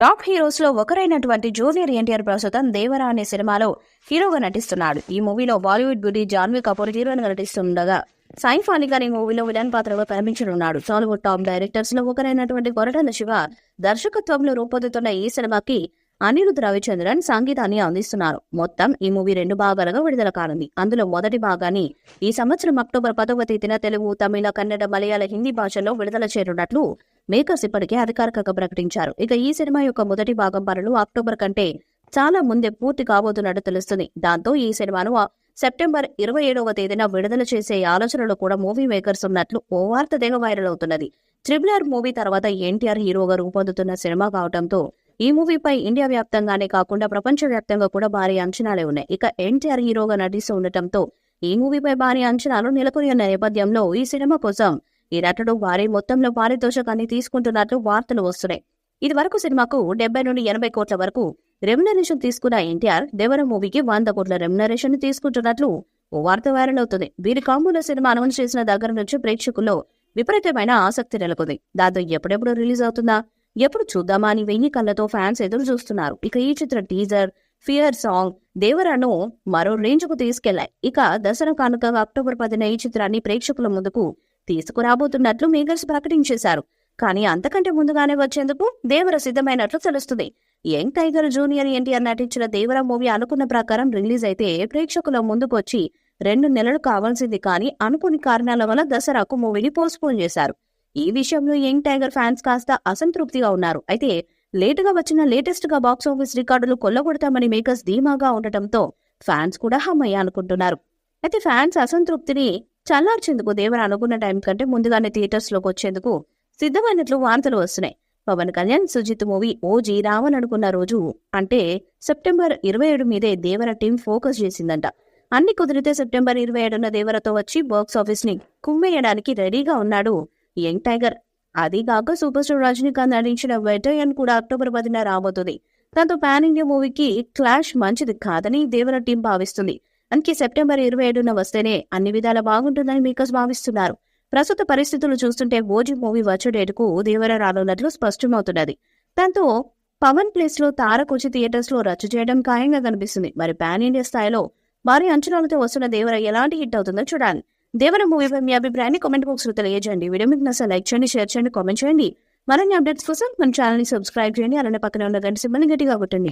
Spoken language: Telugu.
టాప్ హీరోస్ లో ఒకరైనటువంటి జూనియర్ ఎన్టీఆర్ ప్రస్తుతం దేవరా అనే సినిమాలో హీరోగా నటిస్తున్నాడు. ఈ మూవీలో బాలీవుడ్ బ్యూటీ జాన్వీ కపూర్ హీరోయిన్ గా నటిస్తుండగా సైఫ్ అలీ ఖాన్ ఈ మూవీలో విలన్ పాత్రలో కనిపించనున్నాడు. టాలీవుడ్ టాప్ డైరెక్టర్స్ లో ఒకరైనటువంటి కొరటాల శివ దర్శకత్వంలో రూపొందుతున్న ఈ సినిమాకి అనిరుద్ రవిచంద్రన్ సంగీతాన్ని అందిస్తున్నారు. మొత్తం ఈ మూవీ 2 భాగాలుగా విడుదల కానుంది. అందులో మొదటి భాగాన్ని ఈ సంవత్సరం అక్టోబర్ 10వ తేదీన తెలుగు, తమిళ, కన్నడ, మలయాళ, హిందీ భాషల్లో విడుదల చేయనున్నట్లు మేకర్స్ ఇప్పటికే అధికారికంగా ప్రకటించారు. ఇక ఈ సినిమా యొక్క మొదటి భాగం పనులు అక్టోబర్ కంటే చాలా ముందే పూర్తి కాబోతున్నట్టు తెలుస్తుంది. దాంతో ఈ సినిమాను సెప్టెంబర్ 27వ తేదీన విడుదల చేసే ఆలోచనలో కూడా మూవీ మేకర్స్ ఉన్నట్లు ఓ వార్త తెగ వైరల్ అవుతున్నది. RRR మూవీ తర్వాత ఎన్టీఆర్ హీరోగా రూపొందుతున్న సినిమా కావడంతో ఈ మూవీపై ఇండియా వ్యాప్తంగానే కాకుండా ప్రపంచ వ్యాప్తంగా కూడా భారీ అంచనాలే ఉన్నాయి. ఇక ఎన్టీఆర్ హీరోగా నటిస్తూ ఉండటంతో ఈ మూవీపై భారీ అంచనాలు నెలకొని ఉన్న నేపథ్యంలో ఈ సినిమా కోసం ఈ నటుడు భారీ మొత్తంలో పారితోషికాన్ని తీసుకుంటున్నట్లు వార్తలు వస్తున్నాయి. ఇది వరకు సినిమాకు 70 నుండి 80 కోట్ల వరకు రెమ్యునరేషన్ తీసుకున్న ఎన్టీఆర్ దేవర మూవీకి 100 కోట్ల రెమ్యునరేషన్ తీసుకుంటున్నట్లు ఓ వార్త వైరల్ అవుతుంది. వీరి కాంబోలో సినిమా అనౌన్స్ చేసిన దగ్గర నుంచి ప్రేక్షకుల్లో విపరీతమైన ఆసక్తి నెలకొంది. దాంతో ఎప్పుడెప్పుడు రిలీజ్ అవుతుందా, ఎప్పుడు చూద్దామా అని 1000 కళ్లతో ఫ్యాన్స్ ఎదురు చూస్తున్నారు. ఇక ఈ చిత్ర టీజర్, ఫియర్ సాంగ్ దేవరను మరో రేంజ్ కు తీసుకెళ్లాయి. ఇక దసరా కానుకగా అక్టోబర్ 10న ఈ చిత్రాన్ని ప్రేక్షకుల ముందుకు తీసుకురాబోతున్నట్లు మేకర్స్ ప్రకటించేశారు. కానీ అంతకంటే ముందుగానే వచ్చేందుకు దేవర సిద్ధమైనట్లు తెలుస్తుంది. యంగ్ టైగర్ జూనియర్ ఎన్టీఆర్ నటించిన దేవర మూవీ అనుకున్న ప్రకారం రిలీజ్ అయితే ప్రేక్షకుల ముందుకు వచ్చి 2 నెలలు కావాల్సింది. కానీ అనుకోని కారణాల వల్ల దసరాకు మూవీని పోస్ట్పోన్ చేశారు. ఈ విషయంలో యంగ్ టైగర్ ఫ్యాన్స్ కాస్త అసంతృప్తిగా ఉన్నారు. అయితే లేటుగా వచ్చిన లేటెస్ట్ గా బాక్సాఫీస్ రికార్డులు కొల్లగొడతామని మేకర్స్ ధీమాగా ఉండటంతో ఫ్యాన్స్ కూడా హమ్మయ్య అనుకుంటున్నారు. అయితే ఫ్యాన్స్ అసంతృప్తిని చల్లార్చేందుకు దేవర అనుకున్న టైం కంటే ముందుగానే థియేటర్స్ లోకి వచ్చేందుకు సిద్ధమైనట్లు వార్తలు వస్తున్నాయి. పవన్ కళ్యాణ్ సుజిత్ మూవీ ఓజీ రావాలనుకున్న రోజు అంటే సెప్టెంబర్ 27 మీదే దేవర టీం ఫోకస్ చేసిందంట. అన్ని కుదిరితే సెప్టెంబర్ 27న దేవరతో వచ్చి బాక్సాఫీస్ ని కుమ్మేయడానికి రెడీగా ఉన్నాడు యంగ్ టైగర్. అదీగాక సూపర్ స్టార్ రజనీకాంత్ నటించిన వెటయన్ కూడా అక్టోబర్ 10న రాబోతుంది. దాంతో పాన్ ఇండియా మూవీకి క్లాష్ మంచిది కాదని దేవర టీం భావిస్తుంది. అందుకే సెప్టెంబర్ 27న వస్తేనే అన్ని విధాలా బాగుంటుందని మేకర్స్ భావిస్తున్నారు. ప్రస్తుత పరిస్థితులు చూస్తుంటే ఓజీ మూవీ వచ్చే డేటుకు దేవర రానున్నట్లు స్పష్టమవుతున్నది. దాంతో పవన్ ప్లేస్ లో తారకొచ్చి థియేటర్స్ లో రచ్చ చేయడం ఖాయంగా కనిపిస్తుంది. మరి పాన్ ఇండియా స్థాయిలో భారీ అంచనాలతో వస్తున్న దేవర ఎలాంటి హిట్ అవుతుందో చూడాలి. దేవర మూవీపై మీ అభిప్రాయాన్ని కామెంట్ బాక్స్ లో తెలియజేయండి. వీడియో మీకు నచ్చ లైక్ చేయండి, షేర్ చేయండి, కామెంట్ చేయండి. మరిన్ని అప్డేట్స్ కోసం మన ఛానల్ ని సబ్స్క్రైబ్ చేయండి. అలానే పక్కన ఉన్న గంట సింబల్ని గట్టిగా కొట్టండి.